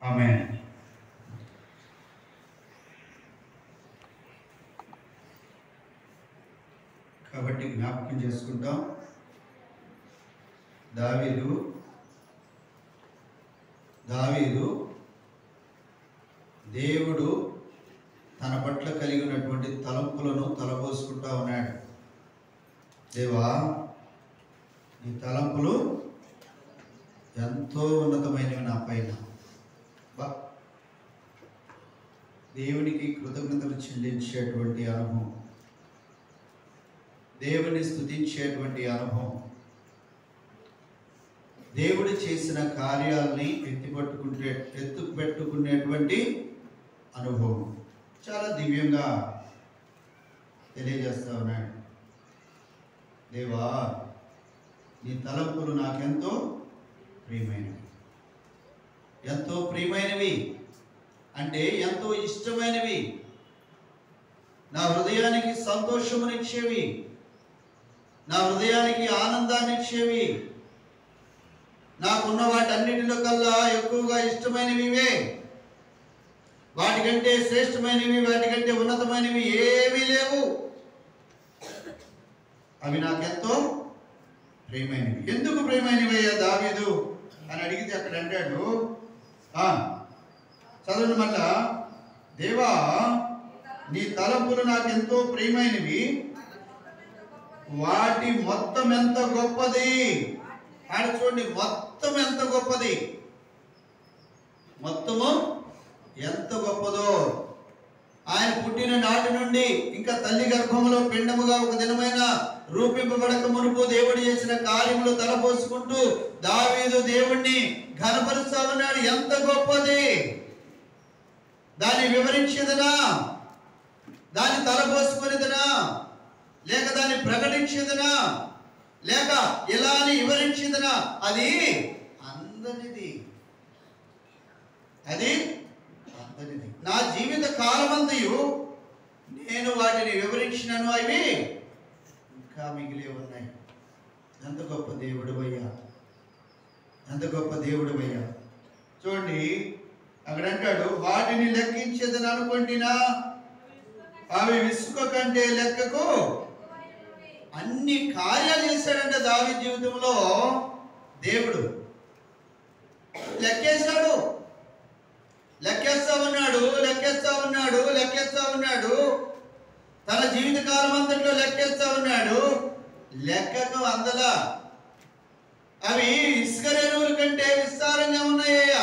ఆమేన్. కాబట్టి జ్ఞాపకం చేసుకుంటాం, దావీదు దేవుడు తన పట్ల కలిగినటువంటి తలంపులను తలపోసుకుంటా ఉన్నాడు. దేవా, నీ తలంపులు ఎంతో ఉన్నతమైనవి నా పైన. దేవునికి కృతజ్ఞతలు చెల్లించేటువంటి అనుభవం, దేవుని స్తుతించేటువంటి అనుభవం, దేవుడు చేసిన కార్యాలని ఎత్తుపెట్టుకునేటువంటి అనుభవం చాలా దివ్యంగా తెలియజేస్తా ఉన్నాడు. దేవా, నీ తలంపులు నాకెంతో ప్రియమైనవి. ఎంతో ప్రియమైనవి అంటే ఎంతో ఇష్టమైనవి, నా హృదయానికి సంతోషమునిచ్చేవి, నా హృదయానికి ఆనందాన్ని ఇచ్చేవి, నాకున్న వాటన్నిటిలో కల్లా ఎక్కువగా ఇష్టమైనవివే. వాటికంటే శ్రేష్టమైనవి, వాటికంటే ఉన్నతమైనవి ఏమీ లేవు. అవి నాకెంతో ప్రియమైనవి. ఎందుకు ప్రియమైనవయ్యా దావీదు అని అడిగితే అక్కడ అంటాడు, చదవండి మళ్ళా, దేవా, నీ తలంపులు నాకెంతో ప్రియమైనవి, వాటి మొత్తం ఎంత గొప్పది. ఆడ చూడండి, మొత్తం ఎంత గొప్పది, మొత్తము ఎంత గొప్పదో. ఆయన పుట్టిన నాటి నుండి ఇంకా తల్లి గర్భంలో పిండముగా ఒక దినమైన రూపింపబడక మునుపు దేవుడు చేసిన కార్యములు తలపోసుకుంటూ దావీదు దేవుణ్ణి ఘనపరుస్తా ఉన్నాడు. ఎంత గొప్పది, దాన్ని వివరించేదనా, దాన్ని తలపోసుకునేదనా, లేక దాన్ని ప్రకటించేదనా, లేక ఇలా అని వివరించేదనా? అది అందరిది, అది అందరిది. నా జీవిత కాలమంతయు నేను వాటిని వివరించినను, అవి ఇంకా మిగిలే ఉన్నాయి. ఎంత గొప్ప దేవుడు అయ్యా, ఎంత గొప్ప దేవుడు అయ్యా. చూడండి, అక్కడ అంటాడు, వాటిని లెక్కించేదని అనుకుంటున్నా, అవి ఇసుక కంటే లెక్కకు. అన్ని కార్యాలు చేశాడంటే దావీదు జీవితంలో దేవుడు లెక్కేస్తాడు, లెక్కేస్తా ఉన్నాడు. తన జీవిత కాలం అంతట్లో లెక్కేస్తా ఉన్నాడు. లెక్కకు అందలా. అవి ఇసుక రేణువుల కంటే విస్తారంగా ఉన్నాయ్యా.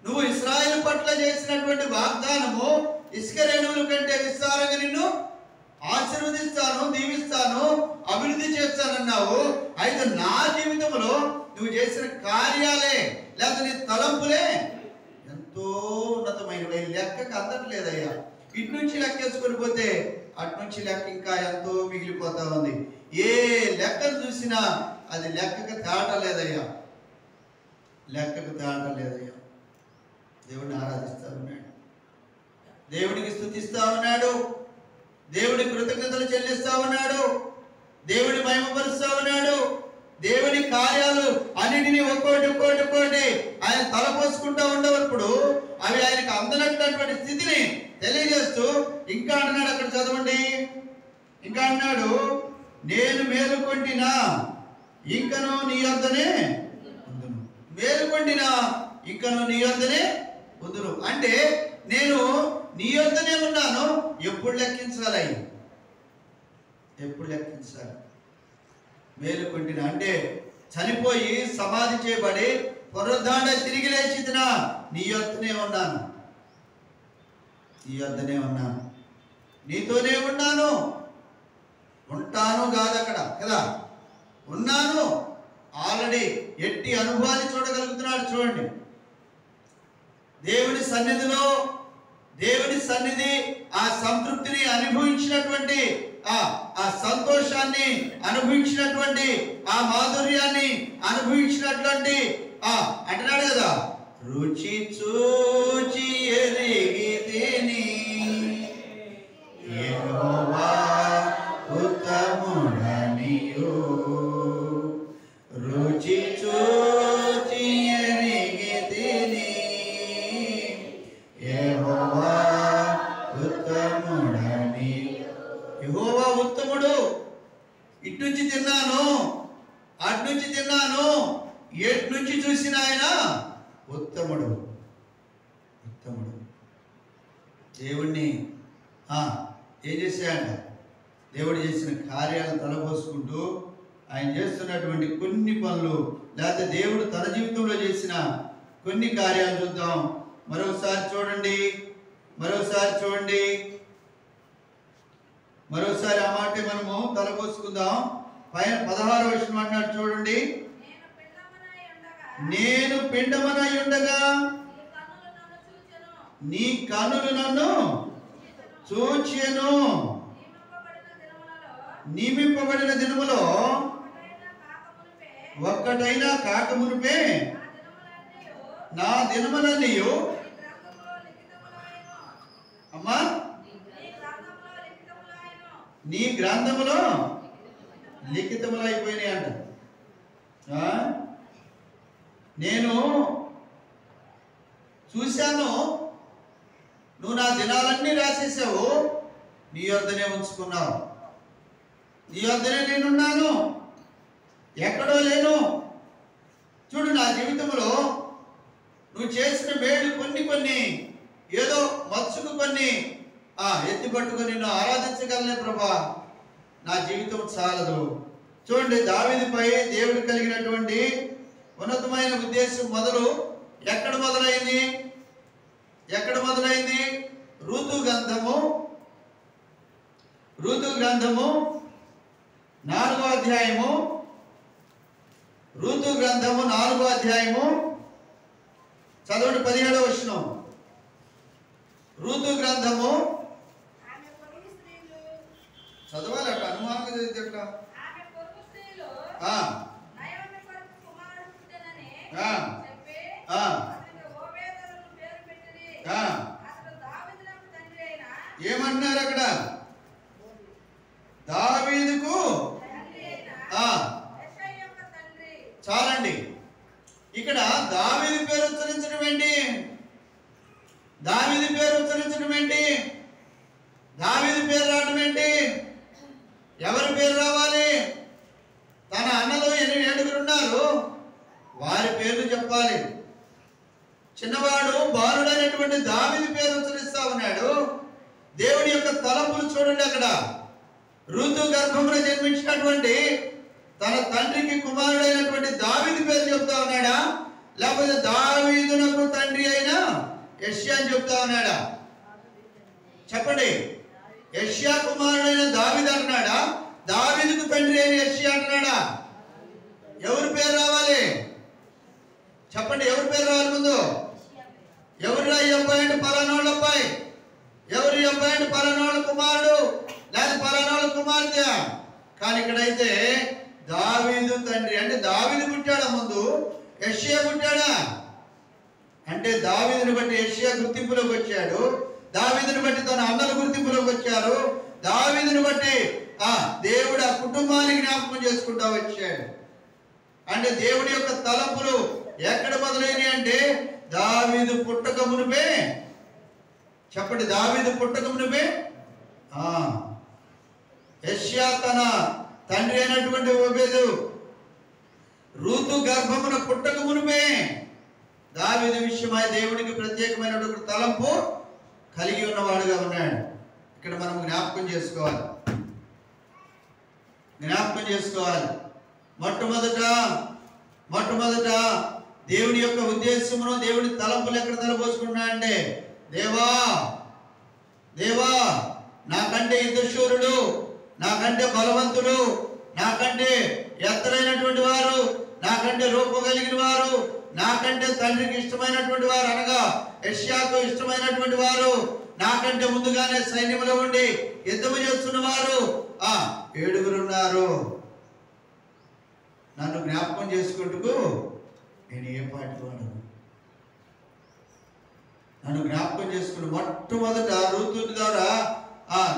నువ్వు ఇశ్రాయేలు పట్ల చేసినటువంటి వాగ్దానము ఇసుక రేణువుల కంటే విస్తారంగా నిన్ను ఆశీర్వదిస్తాను, దీవిస్తాను, అభివృద్ధి చేస్తానన్నావు. అయితే నా జీవితంలో నువ్వు చేసిన కార్యాలే, లేకపోతే నీ తలంపులే ఎంతో ఉన్నతమైనవి, లెక్కకు అందట్లేదయ్యా. ఇటు నుంచి లెక్కేసుకొని పోతే అటు నుంచి లెక్క ఇంకా ఎంతో మిగిలిపోతా ఉంది. ఏ లెక్కను చూసినా అది లెక్కకు దాటలేదయ్యా, లెక్కకు దాటలేదయ్యా. దేవుడిని ఆరాధిస్తా ఉన్నాడు, దేవుడికి స్తుతిస్తా ఉన్నాడు, దేవుడి కృతజ్ఞతలు చెల్లిస్తా ఉన్నాడు, దేవుడి మహిమపరుస్తా ఉన్నాడు. దేవుడి కార్యాలు అన్నిటినీ ఒక్కోటి ఆయన తలపోసుకుంటా ఉండేటప్పుడు అవి ఆయనకు అందనటువంటి స్థితిని తెలియజేస్తూ ఇంకా అంటున్నాడు. అక్కడ చదవండి, ఇంకా అన్నాడు, నేను మేలుకొంటినా ఇంకను నీ యొద్దనే ఉందును. మేలుకొంటినా ఇంకను నీ యొద్దనే ఉందును అంటే నేను నీ యొద్దనే ఉన్నాను. ఎప్పుడు లెక్కించాలి, ఎప్పుడు లెక్కించాలి? మేలుకొంటిన అంటే చనిపోయి సమాధి చేయబడి పునరుద్ధరణ తిరిగి లేచిన నీ యొద్దనే ఉన్నాను, నీ యొద్దనే ఉన్నాను, నీతోనే ఉన్నాను. ఉంటాను కాదు అక్కడ కదా, ఉన్నాను. ఆల్రెడీ ఎట్టి అనుభవాన్ని చూడగలుగుతున్నాడు. చూడండి, దేవుని సన్నిధిలో, దేవుని సన్నిధి ఆ సంతృప్తిని అనుభవించినటువంటి, ఆ సంతోషాన్ని అనుభవించినటువంటి, ఆ మాధుర్యాన్ని అనుభవించినటువంటి అంటున్నాడు కదా, రుచి చూచి ఎరిగితిని యెహోవా ఉత్తముడనియు, రుచి చూచి ఎరిగితిని ఉత్తముడు. ఉత్తముడు దేవుణ్ణి ఏం చేశాయంట? దేవుడు చేసిన కార్యాలను తలపోసుకుంటూ ఆయన చేస్తున్నటువంటి కొన్ని పనులు, లేకపోతే దేవుడు తన జీవితంలో చేసిన కొన్ని కార్యాలు చూద్దాం. మరోసారి చూడండి, మరోసారి ఆ మాట మనము తలపోసుకుందాం. పైన 16వ వచనం అన్నాడు చూడండి, నేను పిండమనై ఉండగా నీ కన్నులు నన్ను చూచెను. నియమింపబడిన దినములో ఒక్కటైనా కాకమునుపే నా దినములన్నీ అమ్మా నీ గ్రంథములో లిఖితములు అయిపోయినాయి అంట. నేను చూశాను, నువ్వు నా దినాలన్నీ రాసేసావు, నీ యొద్దనే ఉంచుకున్నావు. నీ యొద్దనే నేనున్నాను, ఎక్కడో లేను. చూడు, నా జీవితంలో నువ్వు చేసిన మేలు కొన్ని ఏదో మత్సుకు కొన్ని ఎత్తి పట్టుకొని నిన్ను ఆరాధించగలనే ప్రభా, నా జీవితం చాలదు. చూడండి, దావీదుపై దేవుడు కలిగినటువంటి ఉన్నతమైన ఉద్దేశం ఎక్కడ మొదలైంది? ఋతు గ్రంథము 4వ అధ్యాయము. ఋతు గ్రంథము 4వ అధ్యాయము చదవండి, 17వ వచనం. ఋతు గ్రంథము చదవాలి, అట్లా అనుమానంగా చదివితే ఎట్లా? ఏమన్నారు అక్కడ? దావీదుకు చాలండి. ఇక్కడ దావీదు పేరు ఉచ్చరించడం ఏంటి? దావీదు పేరు రావడం ఏంటి? ఎవరి పేరు రావాలి? తన అన్నలో 8 ఉన్నారు, వారి పేర్లు చెప్పాలి. చిన్నవాడు బాలుడైనటువంటి దావీదు పేరు ఉచ్చరిస్తా ఉన్నాడు. దేవుడి యొక్క తలంపులు చూడండి. అక్కడ ఋతు గర్భంలో జన్మించినటువంటి తన తండ్రికి కుమారుడైనటువంటి దావీదు పేరు చెప్తా ఉన్నాడా, లేకపోతే దావీదునకు తండ్రి అయిన యెషయా అని చెప్తా ఉన్నాడా? చెప్పండి. యెషయా కుమారుడైన దావీదు అంటున్నాడా, దావీదుకు తండ్రి అయిన యెషయా అంటున్నాడా? ఎవరి పేరు రావాలి? చెప్పండి, ఎవరి పేరు రావాలి ముందు? ఎవరి అబ్బాయి అంటే పలానోళ్ళ అబ్బాయి, ఎవరి అబ్బాయి అంటే పలానోళ్ళ కుమారుడు, లేదా పలానోళ్ళ కుమార్తె. కానీ ఇక్కడైతే దావీదు తండ్రి అంటే దావీదు పుట్టాడా ముందు, యెషయా పుట్టాడా? అంటే దావీదుని బట్టి యెషయా గుర్తింపులోకి వచ్చాడు, దావీదుని బట్టి తన అన్నలు గుర్తింపులోకి వచ్చారు, దావీదుని బట్టి దేవుడు ఆ కుటుంబానికి జ్ఞాపకం చేసుకుంటూ వచ్చాడు. అంటే దేవుడి యొక్క తలంపులు ఎక్కడ మొదలైనవి అంటే దావీదు పుట్టక మునుపే. చెప్పండి, దావీదు పుట్టక మునుపే యెషయా తన తండ్రి అయినటువంటి ఓబేదు ఋతు గర్భమున పుట్టక మునుపే దావీదు విషయమై దేవుడికి ప్రత్యేకమైనటువంటి తలంపు కలిగి ఉన్నవాడుగా ఉన్నాడు. ఇక్కడ మనం జ్ఞాపకం చేసుకోవాలి. మొట్టమొదట దేవుని యొక్క ఉద్దేశమును, దేవుని తలంపులు ఎక్కడ తలపోసుకున్నా అంటే, దేవా నాకంటే యుద్ధశూరుడు, నాకంటే బలవంతుడు, నాకంటే ఎత్తరైనటువంటి వారు, నాకంటే రూపం కలిగిన వారు, నాకంటే తండ్రికి ఇష్టమైనటువంటి వారు అనగా యెషయాకు ఇష్టమైనటువంటి వారు, నాకంటే ముందుగానే సైన్యంలో ఉండి యుద్ధము చేస్తున్న వారు 7 ఉన్నారు. నన్ను జ్ఞాపకం చేసుకుంటూ నేను ఏ పాటి వాడు? నన్ను జ్ఞాపకం చేసుకుని మొట్టమొదట ఋతుని ద్వారా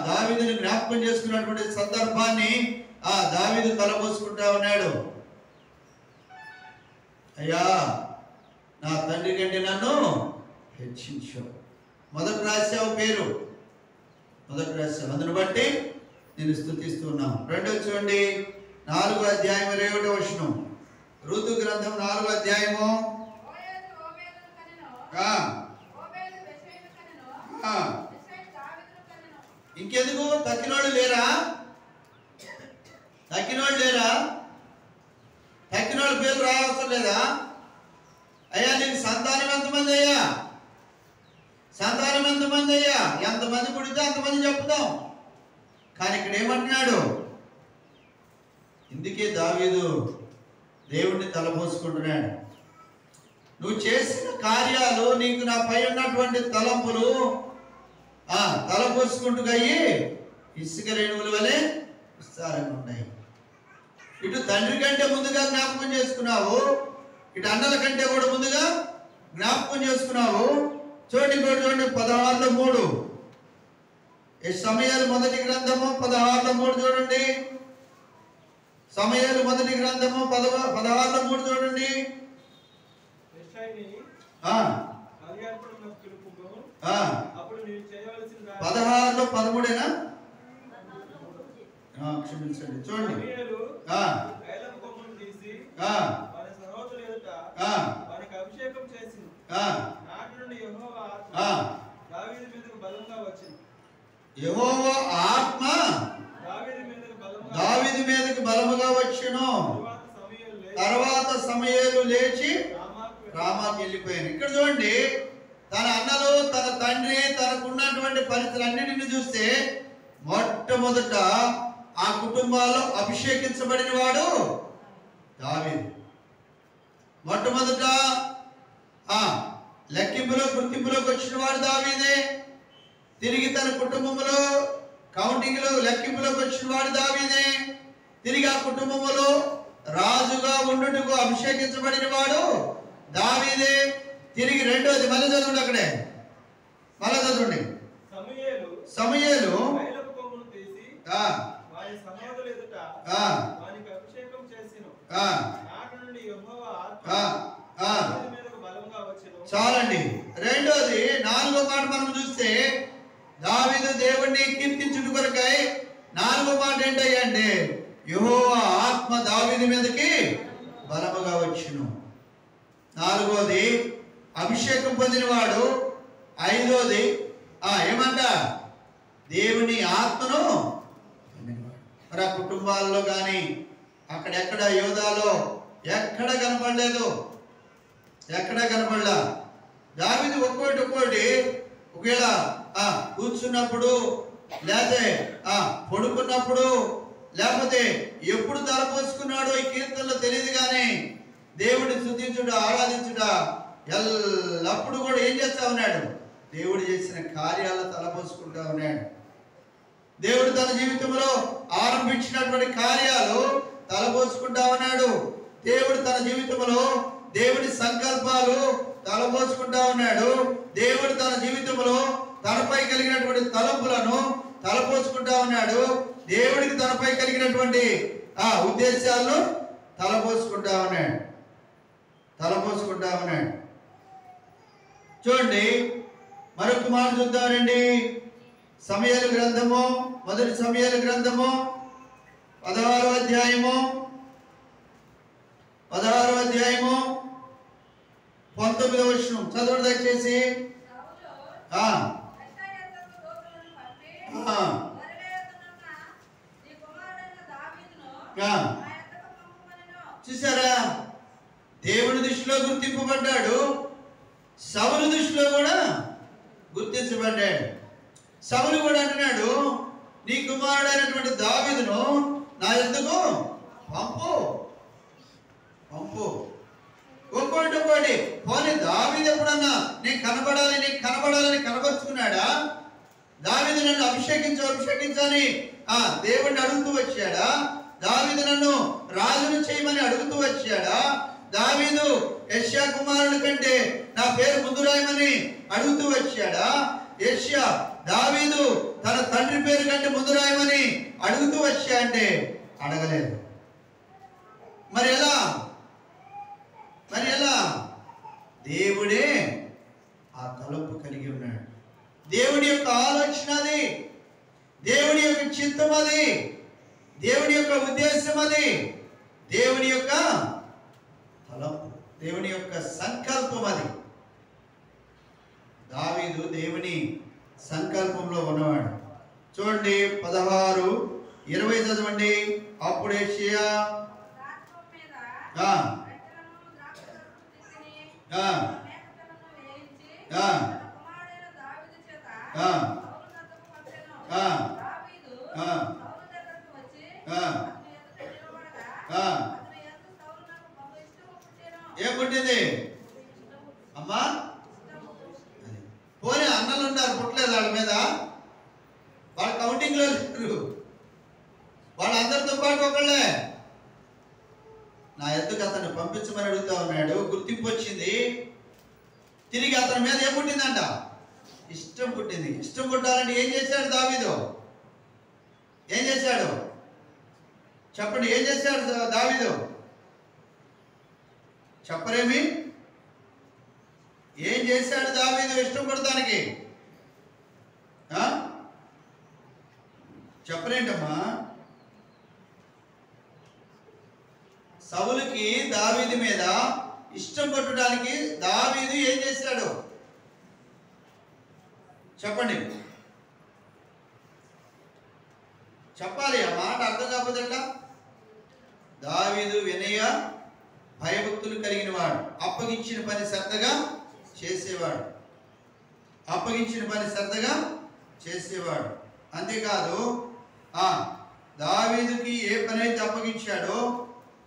దావీదుని జ్ఞాపకం చేసుకున్నటువంటి సందర్భాన్ని దావీదు తలపోసుకుంటా ఉన్నాడు. అయ్యా, నా తండ్రి కంటే నన్ను హెచ్చించావు. మొదటి రాశావు పేరు, అందును బట్టి నేను స్తుతిస్తున్నాను. రెండో చూడండి, 4వ అధ్యాయం 21వ వచనం. ఋతు గ్రంథం 4వ అధ్యాయము ఇంకెందుకు? తక్కినోళ్ళు లేరా? తక్కినోళ్ళు లేరా? తక్కినోళ్ళ పేరు రావసరం లేదా? అయ్యా నీకు సంతానం ఎంతమంది అయ్యా? సంతానం ఎంతమంది అయ్యా? ఎంతమంది పుడితే అంతమంది చెప్తాం. కానీ ఇక్కడ ఏమంటున్నాడు? ఇందుకే దావీదు దేవుణ్ణి తలపోసుకుంటున్నాడు. నువ్వు చేసిన కార్యాలు, నీకు నా పై ఉన్నటువంటి తలంపులు తలపోసుకుంటూ అయ్యి ఇసుక రేణువుల వలె విస్తారంగా ఉన్నాయి. ఇటు తండ్రి కంటే ముందుగా జ్ఞాపకం చేసుకున్నావు, ఇటు అన్నల కంటే కూడా ముందుగా జ్ఞాపకం చేసుకున్నావు. చూడండి 16:3 సమయాలు మొదటి గ్రంథము 16:3 చూడండి. సమయాలు మొదటి గ్రంథము 16:3 చూడండి. 16:13 క్షమించండి. చూడండి. యెహోవా ఆత్మ దావీదు మీదకి బలముగా వచ్చెను. తర్వాత సమూయేలు లేచి రామాకి వెళ్ళిపోయాను. ఇక్కడ చూడండి, తన అన్నలు, తన తండ్రి, తనకున్నటువంటి పరిస్థితులన్నిటిని చూస్తే మొట్టమొదట ఆ కుటుంబాల్లో అభిషేకించబడిన వాడు దావీదు. మొట్టమొదట లెక్కింపులో గుర్తింపులోకి వచ్చిన వాడు దావీదే. తిరిగి తన కుటుంబంలో కౌంటింగ్లో లెక్కింపులోకి వచ్చిన వాడు దావీదే. తిరిగి ఆ కుటుంబంలో రాజుగా ఉండుటకు అభిషేకించబడిన వాడు దావీదే. తిరిగి రెండోది మళ్ళీ చదవండి, అక్కడే మళ్ళీ చదవండి. సమూయేలు చాలండి. రెండోది 4వ మాట మనం చూస్తే దావీదు దేవుణ్ణి కీర్తించుట కొరకై 4వ మాట ఏంటంటే యెహోవా ఆత్మ దావీదు మీదకి బలముగా వచ్చును. 4వది అభిషేకం పొందినవాడు. 5వది ఏమంట దేవుని ఆత్మను. మరి ఆ కుటుంబాల్లో కానీ అక్కడెక్కడ యోధాలో ఎక్కడ కనపడలేదు, ఎక్కడ కనపడలా. దావీదు ఒక్కోటి ఒకవేళ కూర్చున్నప్పుడు, లేకపోతే పడుకున్నప్పుడు, లేకపోతే ఎప్పుడు తలపోసుకున్నాడో ఈ కీర్తనలో తెలియదు, కానీ దేవుడిని స్తుతించుట, ఆరాధించుట ఎల్లప్పుడు కూడా ఏం చేస్తా ఉన్నాడు? దేవుడు చేసిన కార్యాలను తలపోసుకుంటా ఉన్నాడు. దేవుడు తన జీవితంలో ఆరంభించినటువంటి కార్యాలు తలపోసుకుంటా ఉన్నాడు. దేవుడు తన జీవితంలో దేవుడి సంకల్పాలు తలపోసుకుంటా ఉన్నాడు. దేవుడు తన జీవితంలో తనపై కలిగినటువంటి తలంపులను తలపోసుకుంటా ఉన్నాడు. దేవుడికి తనపై కలిగినటువంటి ఉద్దేశాలను తలపోసుకుంటా ఉన్నాడు. చూడండి, మరొక మాట చూద్దామండి. సమూయేలు గ్రంథము, మొదటి సమూయేలు గ్రంథము 16వ అధ్యాయము 19వ వచనం చదవండి దయచేసి. చూసారా, దేవుని దృష్టిలో గుర్తింపబడ్డాడు, సౌలు దృష్టిలో కూడా గుర్తించబడ్డాడు. సౌలు కూడా అంటున్నాడు, నీ కుమారుడైనటువంటి దావీదును నా యొద్దకు పంపు. ఒక్కోటి పోనీ దావీదు ఎప్పుడన్నా నీకు కనబడాలని కనబరుచుకున్నాడా? దావీదు నన్ను అభిషేకించని దేవుడిని అడుగుతూ వచ్చాడా? దావీదు నన్ను రాజును చేయమని అడుగుతూ వచ్చాడా? దావీదు యెషయా కుమారుడి కంటే నా పేరు ముందు రాయమని అడుగుతూ వచ్చాడా? దావీదు తన తండ్రి పేరు కంటే ముందు రాయమని అడుగుతూ వచ్చా అంటే అడగలేదు. మరి ఎలా? దేవుడే ఆ తలంపు కలిగి ఉన్నాడు. దేవుడి యొక్క ఆలోచన అది, దేవుడి యొక్క చిత్తం అది, దేవుడి యొక్క ఉద్దేశం అది, దేవుడి యొక్క తలంపు, దేవుని యొక్క సంకల్పం అది. దావీదు దేవుని సంకల్పంలో ఉన్నవాడు. చూడండి 16:20 చదవండి. అప్పుడు యేషయా ఏం పుట్టింది అమ్మా? పోనీ అన్నలు ఉన్నారు, పుట్టలేదు వాళ్ళ మీద, వాళ్ళ కౌంటింగ్ లో లేరు, వాళ్ళందరితో పాటు ఒకళ్ళే. నా ఎద్దుకు అతన్ని పంపించమని అడుగుతా ఉన్నాడు. గుర్తింపు వచ్చింది. తిరిగి అతని మీద ఏం పుట్టిందంట? ఇష్టం పుట్టింది. ఇష్టం పుట్టాలంటే ఏం చేశాడు దావీదు? ఏం చేశాడు చెప్పండి? ఏం చేశాడు దావీదు? చెప్పరేమి? ఏం చేశాడు దావీదు ఇష్టం పడటానికి? చెప్పరేంటమ్మా? సౌలుకి దావీదు మీద ఇష్టం పట్టడానికి దావీదు ఏం చేశాడు చెప్పండి? చెప్పాలి, ఆ మాట అర్థం కాకపోతే ఎట్లా? దావీదు వినయ భయభక్తులు కలిగిన వాడు, అప్పగించిన పని శ్రద్ధగా చేసేవాడు, అప్పగించిన పని శ్రద్ధగా చేసేవాడు. అంతేకాదు దావీదుకి ఏ పని అయితే అప్పగించాడో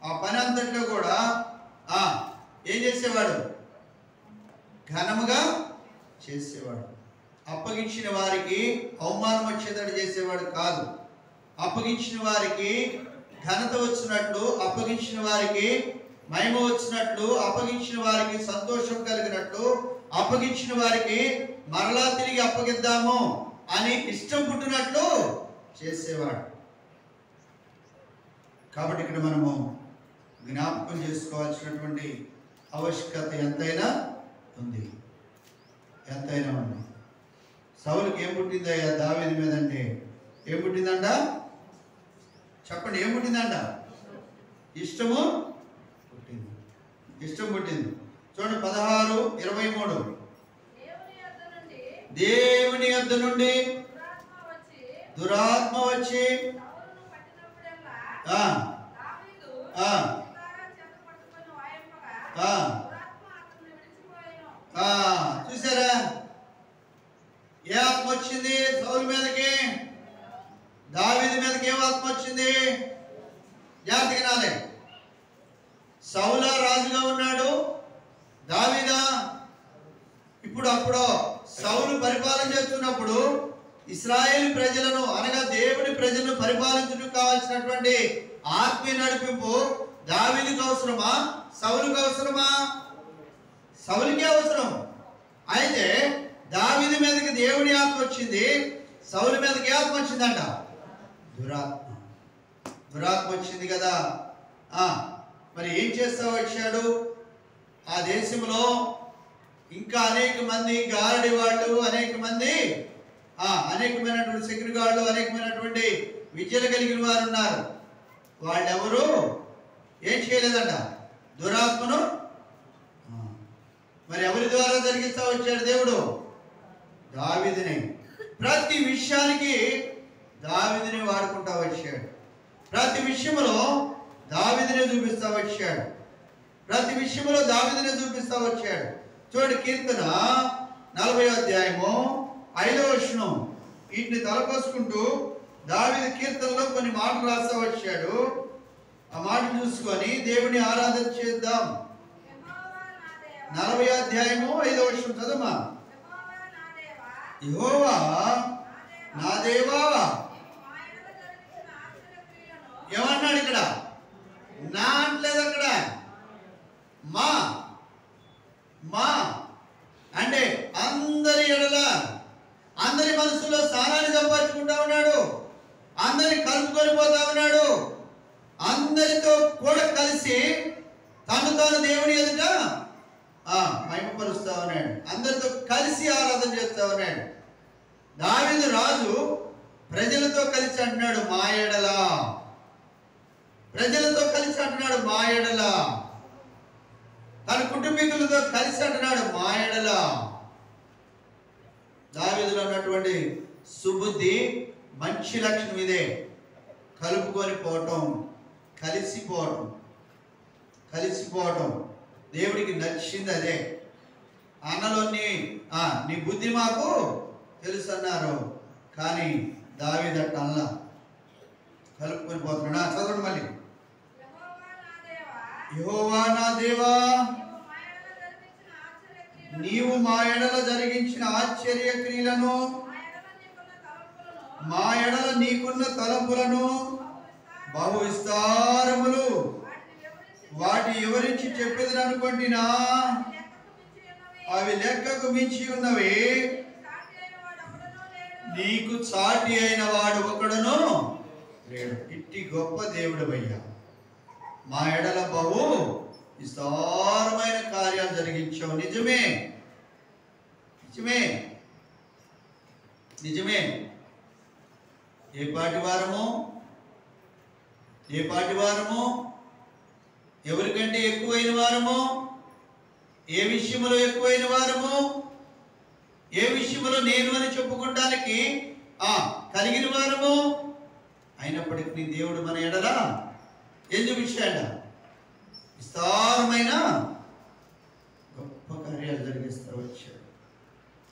ఆ పని అంతట్లో కూడా ఏం చేసేవాడు? ఘనముగా చేసేవాడు. అప్పగించిన వారికి అవమానం వచ్చేటట్టు చేసేవాడు కాదు. అప్పగించిన వారికి ఘనత వచ్చినట్లు, అప్పగించిన వారికి మహిమ వచ్చినట్లు, అప్పగించిన వారికి సంతోషం కలిగినట్లు, అప్పగించిన వారికి మరలా తిరిగి అప్పగిద్దాము అని ఇష్టం పుట్టినట్లు చేసేవాడు. కాబట్టి ఇక్కడ మనము జ్ఞాపకం చేసుకోవాల్సినటువంటి ఆవశ్యకత ఎంతైనా ఉంది, ఎంతైనా ఉంది. సౌలుకి ఏం పుట్టిందయ్యా దావీదు మీద అంటే? ఏం పుట్టిందంట చెప్పండి? ఏం పుట్టిందంట? ఇష్టము పుట్టింది. ఇష్టం పుట్టింది. చూడండి 16:23. దేవుని యొద్ద నుండి దురాత్మ వచ్చి చూసారా? ఏ ఆత్మ వచ్చింది సౌలు మీదకి? దావీదు మీదకి ఏ ఆత్మ వచ్చింది? జాగ్రత్తగా నాలే. సౌలా రాజుగా ఉన్నాడు, దావీదా అప్పుడు సౌలు పరిపాలన చేస్తున్నప్పుడు ఇశ్రాయేలు ప్రజలను అనగా దేవుని ప్రజలను పరిపాలించడానికి కావాల్సినటువంటి ఆత్మీయ నడిపింపు దావీదుకు అవసరమా సౌలుకు అవసరమా? సౌలుకే అవసరం. అయితే దావీదు మీదకి దేవుని ఆత్మ వచ్చింది, సౌలు మీదకి ఏ ఆత్మ వచ్చిందంట? దురాత్మ. దురాత్మ వచ్చింది కదా. మరి ఏం చేస్తా వచ్చాడు? ఆ దేశంలో ఇంకా అనేక మంది గారడి వాళ్ళు, అనేక మంది అనేకమైనటువంటి సెక్యూరిగాళ్ళు, అనేకమైనటువంటి విద్యలు కలిగిన వారు ఉన్నారు. వాళ్ళెవరు ఏం చేయలేదంట దురాత్మను. మరి ఎవరి ద్వారా జరిగిస్తా వచ్చాడు దేవుడు? దావీదుని. ప్రతి విషయానికి దావీదుని వాడుకుంటా వచ్చాడు. ప్రతి విషయంలో దావీదుని చూపిస్తా వచ్చాడు. ప్రతి విషయంలో దావీదుని చూపిస్తా వచ్చాడు. చూడండి కీర్తన 40:5 వీటిని తలపోసుకుంటూ దావీదు కీర్తనలో కొన్ని మాటలు రాస్తా వచ్చాడు. ఆ మాటలు చూసుకొని దేవుని ఆరాధన చేద్దాం. 40:5 చదవమా. యెహోవా నా దేవా ఏమన్నాడు ఇక్కడ? నా అంటలేదు అక్కడ, మా మా అంటే అందరి ఎడల, అందరి మనసులో స్థానాన్ని సంపాదించుకుంటా ఉన్నాడు, అందరిని కలుపుకొని పోతా ఉన్నాడు, అందరితో కూడా కలిసి తాను దేవుని ఎదుట మహిమపరుస్తా ఉన్నాడు, అందరితో కలిసి ఆరాధన చేస్తా ఉన్నాడు. దావీదు రాజు ప్రజలతో కలిసి అంటున్నాడు మా ఎడల, ప్రజలతో కలిసి అంటున్నాడు మా ఎడల, తన కుటుంబీకులతో కలిసి అంటున్నాడు మా ఎడల. సుబుద్ధి మంచి లక్షణం ఇదే. కలుపుకొని పోవటం, కలిసిపోవటం దేవుడికి నచ్చింది అదే. అన్నలో నీ బుద్ధి మాకు తెలుసు అన్నారు, కానీ దావీదట్ట అన్న కలుపుకొని పోతున్నాడా. చదవండి మళ్ళీ. యెహోవా నా దేవా, నీవు మా ఎడల జరిగించిన ఆశ్చర్య క్రియలను, మా ఎడల నీకున్న తలంపులను బహు విస్తారములు వాటి వివరించి చెప్పేది అనుకుంటున్నా, అవి లెక్కకు మించి ఉన్నవి. నీకు సాటి అయిన వాడు ఒకడును లేడు. ఇట్టి గొప్ప దేవుడవయ్యా, మా ఎడల బహు విస్తారమైన కార్యాలు జరిగించావు. నిజమే నిజమే నిజమే. ఏ పాటి వారము, ఎవరికంటే ఎక్కువైన వారము, ఏ విషయంలో ఎక్కువైన వారము, ఏ విషయంలో నేను అని చెప్పుకోవడానికి కలిగిన వారము. అయినప్పటికీ నీ దేవుడు మన ఎడల ఏం చూపించాడ? విస్తారమైన గొప్ప కార్యాలు జరిగిస్తూ వచ్చాడు.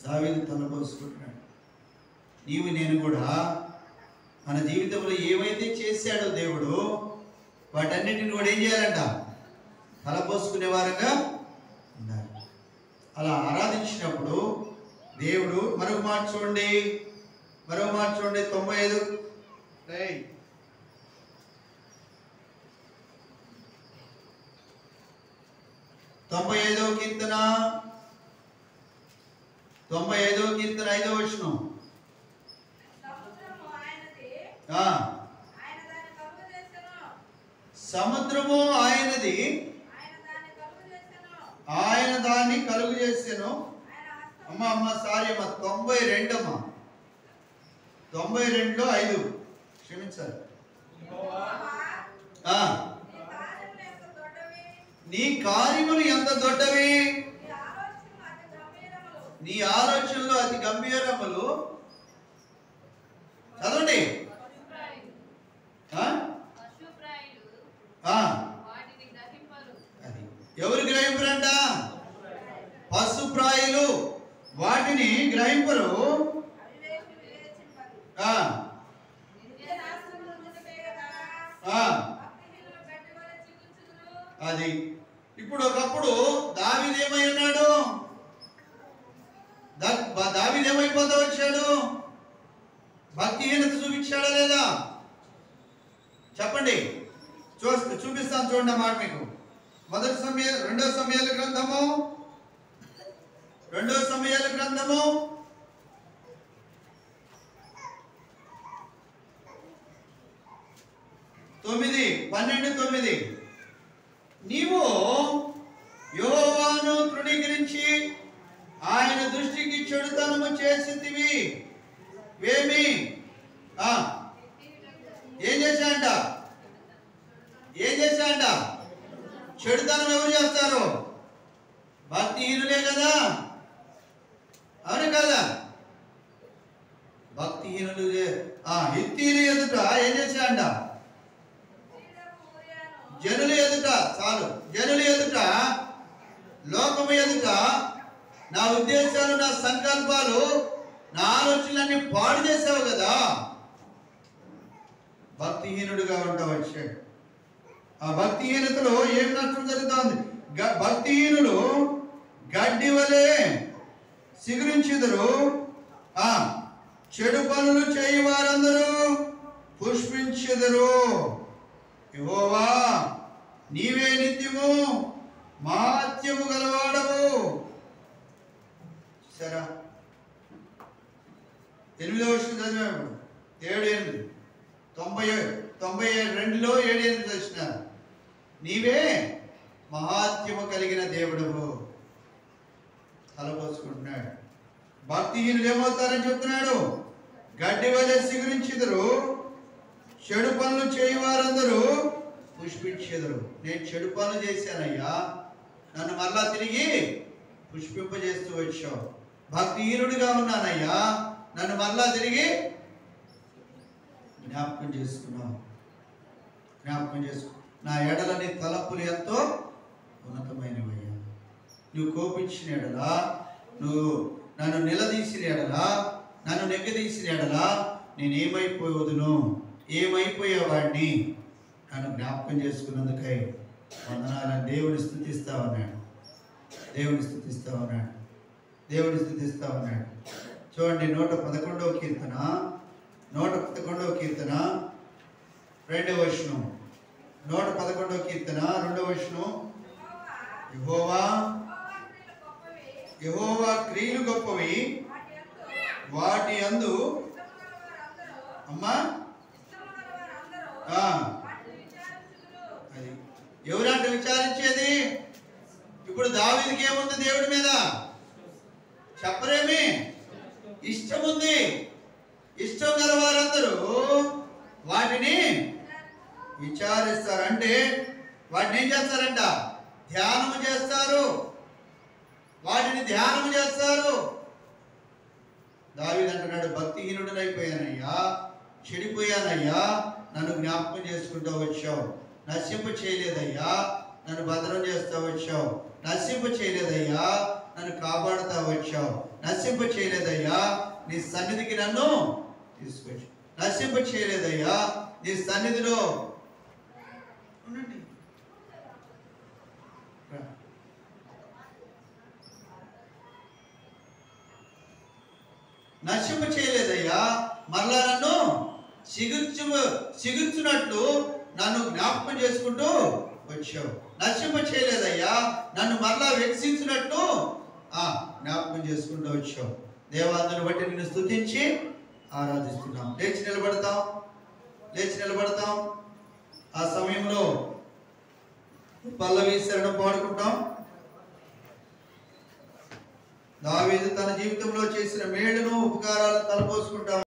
దావీదు తలపోసుకుంటున్నాడు. నీవు నేను కూడా మన జీవితంలో ఏవైతే చేశాడో దేవుడు, వాటన్నిటిని కూడా ఏం చేయాలంట? తలపోసుకునే వారంగా ఉండాలి. అలా ఆరాధించినప్పుడు దేవుడు మరొక మాట చూడండి 95వ కీర్తన 5వ వచనం. సముద్రము ఆయనది, ఆయన దాన్ని కలుగు చేసెను. అమ్మ సారీ అమ్మ, 92 92లో 5 క్షమించాలి. నీ కార్యములు ఎంత దొడ్డవి, నీ ఆలోచనలు అతి గంభీరములు. చదవండి. అది ఎవరు గ్రహింపరంట? పశుప్రాయులు వాటిని గ్రహింపరు. అది ఇప్పుడు ఒకప్పుడు దావీదు ఏమై ఉన్నాడు? దావీదు ఏమైపోతా వచ్చాడు? భక్తిహీనత చూపించాడా లేదా? చెప్పండి. చూపిస్తాను చూడండి మాట మీకు. 2 సమయాల గ్రంథము 9:12-9. నీవు యెహోవాను తృణీకరించి ఆయన దృష్టికి చెడుతనము చేసితివి. ఏమి ఏం చేశాంట? చెడుతనం ఎవరు చేస్తారు? భక్తిహీనులే కదా, అవును కదా? భక్తిహీనులు హిత్తీయుల ఎదుట ఏం చేశాంట? జనుల ఎదుట, లోకము ఎదుట నా ఉద్దేశాలు, నా సంకల్పాలు, నా ఆలోచనలన్నీ పాడు చేసావు కదా. భక్తిహీనుడిగా ఉంటావు వచ్చాడు. ఆ భక్తిహీనతలో ఏం నష్టం జరుగుతుంది? భక్తిహీనులు గడ్డి వలె సిగురించుదురు, చెడు పనులు చేయి వారందరూ పుష్పించుదురు. యెహోవా నీవే నిత్యము మహాత్యము గలవాడవు. సరే 8వ వర్షం చదివాము. 7-8 92లో 7-8 చదివినారు. నీవే మహాత్యము కలిగిన దేవుడవు. తలపోసుకుంటున్నాడు. భక్తిహీనులు ఏమవుతారని చెప్తున్నాడు? గడ్డి వలె సిగురించుదురు, చెడు పనులు చేయి వారందరూ పుష్పించెదరు. నేను చెడు పనులు చేశానయ్యా, నన్ను మరలా తిరిగి పుష్పింపజేస్తూ వచ్చావు. భక్తిహీనుడిగా ఉన్నానయ్యా, నన్ను మరలా తిరిగి జ్ఞాపకం చేసుకున్నావు. జ్ఞాపకం చేసుకు నా ఎడలని తలపులు ఎంతో ఉన్నతమైనవయ్యా. నువ్వు కోపించిన ఎడలా, నువ్వు నన్ను నిలదీసిన ఎడలా, నన్ను నెగ్గదీసిన ఎడలా నేనేమైపోవదును, ఏమైపోయేవాడిని. నన్ను జ్ఞాపకం చేసుకున్నందుకై వందనాలని దేవుని స్తుతిస్తా ఉన్నాడు. దేవుని స్తుతిస్తా ఉన్నాడు. దేవుని స్తుతిస్తా ఉన్నాడు. చూడండి 111వ కీర్తన, 111వ కీర్తన 2వ వచనం. 111వ కీర్తన 2వ వచనం. యెహోవా క్రియలు గొప్పవి, వాటి యందు అమ్మా అది ఎవరంట విచారించేది? ఇప్పుడు దావీదుకి ఏముంది దేవుడి మీద? చెప్పరేమి? ఇష్టం ఉంది. ఇష్టం గల వారందరూ వాటిని విచారిస్తారు. అంటే వాటిని ఏం చేస్తారంట? ధ్యానము చేస్తారు. వాటిని ధ్యానము చేస్తారు. దావీదు అంటున్నాడు, భక్తిహీనుడనైపోయానయ్యా, చెడిపోయానయ్యా, నన్ను జ్ఞాపకం చేసుకుంటూ వచ్చావు. నశింప చేయలేదయ్యా, నన్ను భద్రం చేస్తూ వచ్చావు. నశింప చేయలేదయ్యా, నన్ను కాపాడుతూ వచ్చావు. నశింప చేయలేదయ్యా, నీ సన్నిధికి నన్ను తీసుకొచ్చు. నశింప చేయలేదయ్యా, నీ సన్నిధిలో ఉండండి. నశింప చేయలేదయ్యా, మరలా నన్ను సిగుర్చున్నట్లు నన్ను జ్ఞాపకం చేసుకుంటూ వచ్చావు. నశింప చేయలేదయ్యా, నన్ను మరలా వెక్సించినట్టు జ్ఞాపకం చేసుకుంటూ వచ్చావు. దేవాందుని బట్టి నిన్ను స్తుతించి ఆరాధిస్తున్నాం. లేచి నిలబడతాం. ఆ సమయంలో పల్లవి శరణం పాడుకుంటాం. దావీదు తన జీవితంలో చేసిన మేలును ఉపకారాలను తలపోసుకుంటాం.